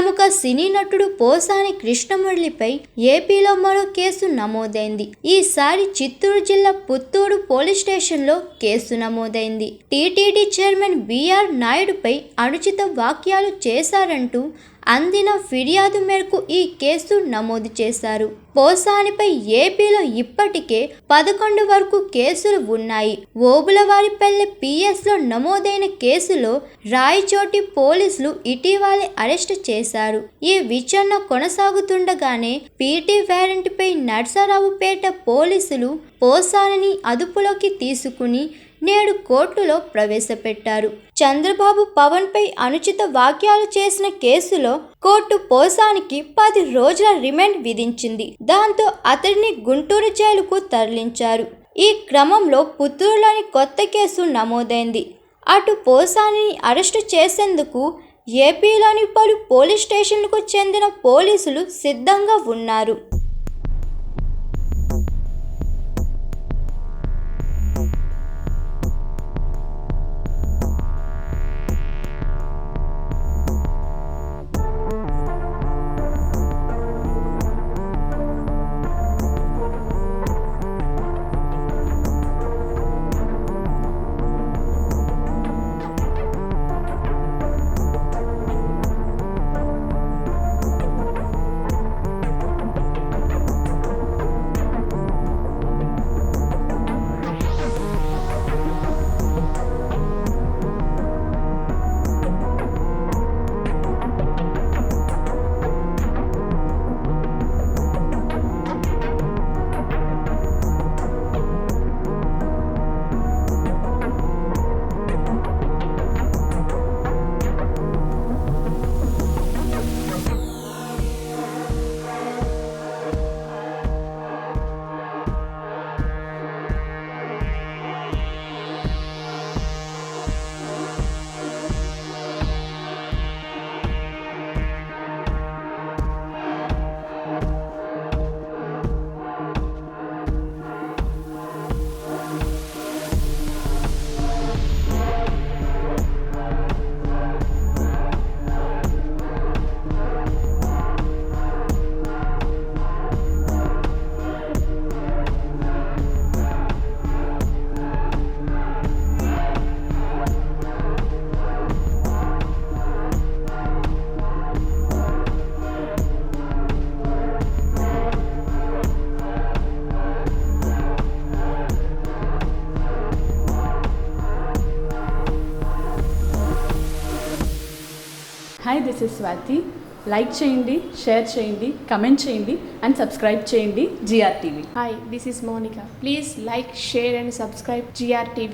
ప్రముఖ సినీ నటుడు పోసాని కృష్ణమురళిపై ఏపీలో మరో కేసు నమోదైంది. ఈసారి చిత్తూరు జిల్లా పుత్తూరు పోలీస్ స్టేషన్లో కేసు నమోదైంది. టీటీడీ చైర్మన్ బిఆర్ నాయుడుపై అనుచిత వ్యాఖ్యలు చేశారంటూ అందిన ఫిర్యాదు మేరకు ఈ కేసు నమోదు చేశారు. పోసానిపై ఏపీలో ఇప్పటికే 11 వరకు కేసులు ఉన్నాయి. ఓబులవారిపల్లె పిఎస్లో నమోదైన కేసులో రాయచోటి పోలీసులు ఇటీవలే అరెస్టు చేశారు. ఈ విచారణ కొనసాగుతుండగానే పీటీ వారెంట్పై నర్సరావుపేట పోలీసులు పోసానిని అదుపులోకి తీసుకుని నేడు కోర్టులో ప్రవేశపెట్టారు. చంద్రబాబు పవన్ పై అనుచిత వ్యాఖ్యలు చేసిన కేసులో కోర్టు పోసానికి 10 రోజుల రిమాండ్ విధించింది. దాంతో అతడిని గుంటూరు జైలుకు తరలించారు. ఈ క్రమంలో పుత్తూరులోని కొత్త కేసు నమోదైంది. అటు పోసానిని అరెస్టు చేసేందుకు ఏపీలోని పలు పోలీస్ స్టేషన్లకు చెందిన పోలీసులు సిద్ధంగా ఉన్నారు. Hi, this is Swati. Like చేయండి, షేర్ చేయండి, కమెంట్ చేయండి అండ్ సబ్స్క్రైబ్ చేయండి GRTV. Hi, this is Monica. Please like, share and subscribe GRTV.